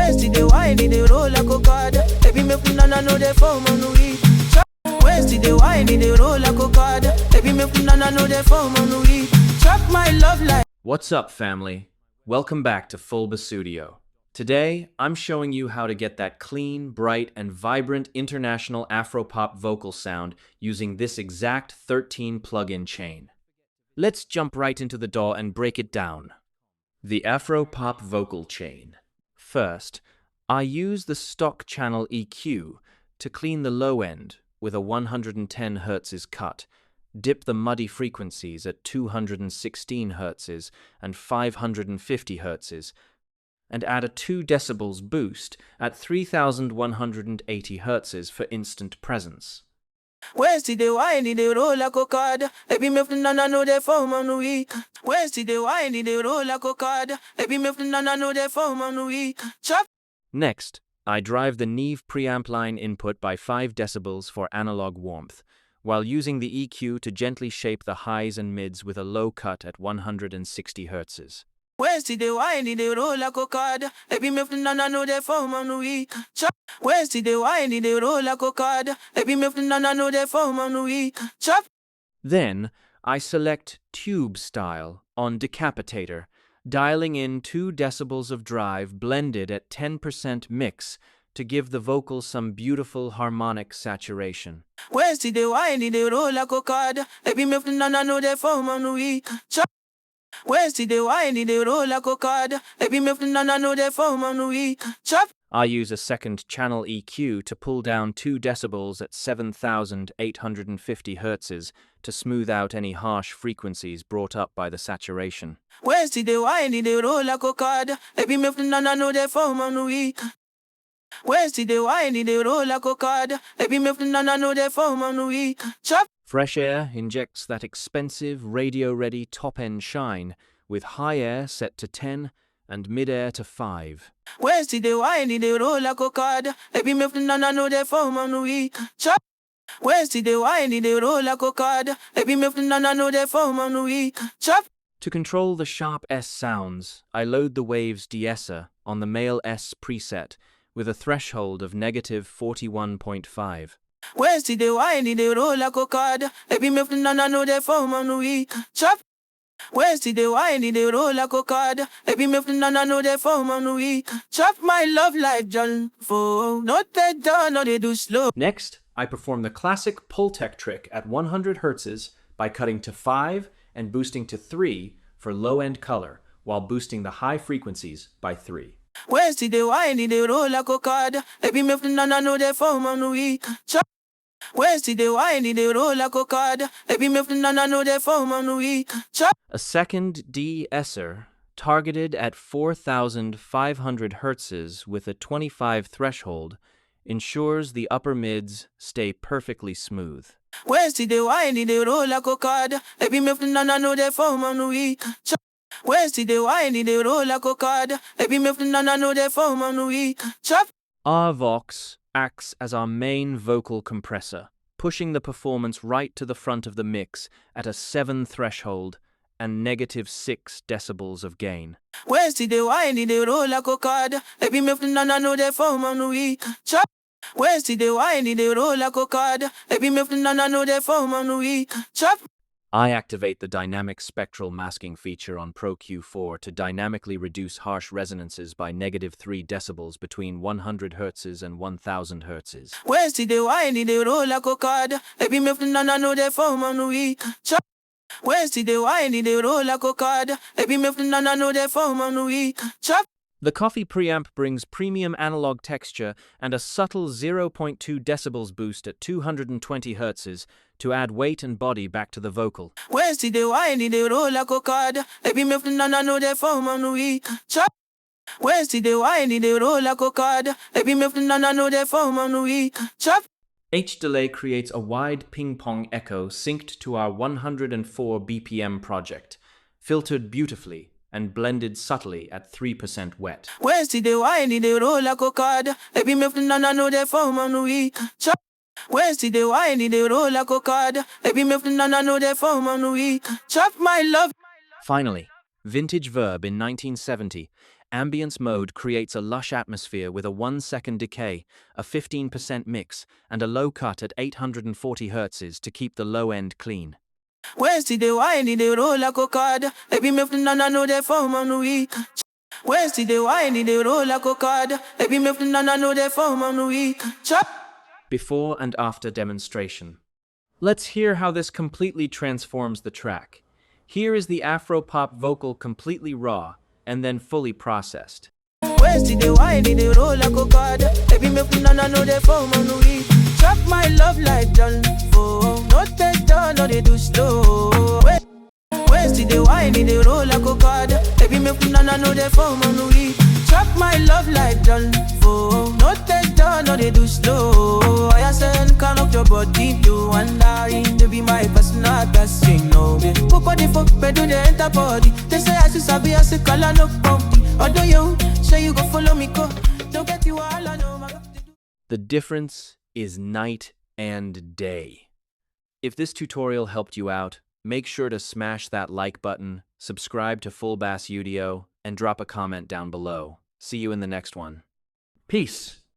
Where's the wine, the roller coaster? Baby, me finna know the form on we. Where's the wine, the roller coaster? Baby, me finna know the form on we. Chop my love like. What's up, family? Welcome back to FullBasseAudio. Today, I'm showing you how to get that clean, bright, and vibrant international Afropop vocal sound using this exact 13 plug-in chain. Let's jump right into the DAW and break it down. The Afropop vocal chain. First, I use the stock channel EQ to clean the low end with a 110 Hz cut, dip the muddy frequencies at 216 Hz and 550 Hz, and add a 2 decibels boost at 3180 Hz for instant presence. Where's the wine, the roller coaster? Baby, me finna know the form on we. Where's the wine, the roller coaster? Baby, me finna know the form on we. Chop. Next, I drive the Neve preamp line input by 5 decibels for analog warmth, while using the EQ to gently shape the highs and mids with a low cut at 160 Hz. Where's the wine, the roller coaster? Baby, me finna know the form on we. Chop. Where's the wine, the roller coaster? Baby, me finna know the form on we. Chop. Then, I select Tube Style on Decapitator, dialing in 2 decibels of drive blended at 10% mix to give the vocal some beautiful harmonic saturation. Where's the wine, the roller coaster? Baby, me finna know the form on we. Chop. Where's the wine, the roller coaster? Baby, me finna know the form on we. Chop. I use a second channel EQ to pull down 2 decibels at 7,850 Hz to smooth out any harsh frequencies brought up by the saturation. Where's the wine, the roller coaster? Baby, me finna know the form on we. Where's the wine, the roller coaster? Baby, me finna know the form on we. Chop. Fresh Air injects that expensive radio-ready top-end shine with high air set to 10 and mid-air to 5. Where's the wine, the roller coaster? Baby, me finna know the form on we. Chop. Where's the wine, the roller coaster? Baby, me finna know the form on we. Chop. To control the sharp S sounds, I load the waves DeEsser on the male S preset with a threshold of -41.5. Where's the wine, the roller coaster? Baby, me finna know the form on we. Chop. Where's the wine, the roller coaster? Baby, me finna know the form on we. Chop my love like John for not that done, no they do slow. Next, I perform the classic Puigtec trick at 100 Hz by cutting to 5 and boosting to 3 for low-end color, while boosting the high frequencies by 3. Where's the wine, the roller coaster? Baby, me finna know the form on we. Chop. Where's the wine, the roller coaster? Baby, me finna know the form on we. Chop. A second DeEsser, targeted at 4,500 Hz with a 25 threshold, ensures the upper mids stay perfectly smooth. Where's the wine, the roller coaster? Baby, me finna know the form on we. Chop. Where's the wine, the roller coaster? Baby, me finna know the form on we. Chop. R-Vox acts as our main vocal compressor, pushing the performance right to the front of the mix at a 7 threshold and -6 decibels of gain. Where's the wine, the roller coaster? Baby, me finna know the form on we. Chop. Where's the wine, the roller coaster? Baby, me finna know the form on we. Chop. I activate the dynamic spectral masking feature on Pro Q4 to dynamically reduce harsh resonances by -3 decibels between 100 Hz and 1000 Hz. Where's the wine, the roller coaster? Baby, me finna know the form on we. Chop. Where's the wine, the roller coaster? Baby, me finna know the form on we. Chop. The Coffee preamp brings premium analog texture and a subtle 0.2 decibels boost at 220 Hz to add weight and body back to the vocal. Where's the wine, the roller coaster? Baby, me finna know the form on we. Chop. Where's the wine, the roller coaster? Baby, me finna know the form on we. Chop. H-delay creates a wide ping-pong echo synced to our 104 BPM project, filtered beautifully and blended subtly at 3% wet. Where's the wine, the roller coaster? Baby, me finna know the form on we. Chop. Where's the wine, the roller coaster? Baby, me finna know the form on we. Chop my love. Finally, VintageVerb in 1970 Ambience mode creates a lush atmosphere with a 1-second decay, a 15% mix, and a low cut at 840 Hz to keep the low end clean. Where's the wine in the roll like a card? Baby, me nana know the form on the week. Where's the wine in the roll like a card? Baby, me nana know the form on the week. Chop. Before and after demonstration. Let's hear how this completely transforms the track. Here is the Afropop vocal completely raw and then fully processed. Where's the wine in the roll like a card? Baby, me nana know the form on the week. Chop my love like done for. No take down, no they do slow. Where's the wine in the roll like a card? Baby, me nana know the form on the week. Chop my love like done for. No take down, no they do slow. I send can up your body to wondering to be my personal best thing. No, put body for bed do the enter body. They say I should sabi as a color no pumpy. Although you say you go follow me go. Don't get you all I know. The difference is night and day. If this tutorial helped you out, make sure to smash that like button, subscribe to FullBasseAudio, and drop a comment down below. See you in the next one. Peace!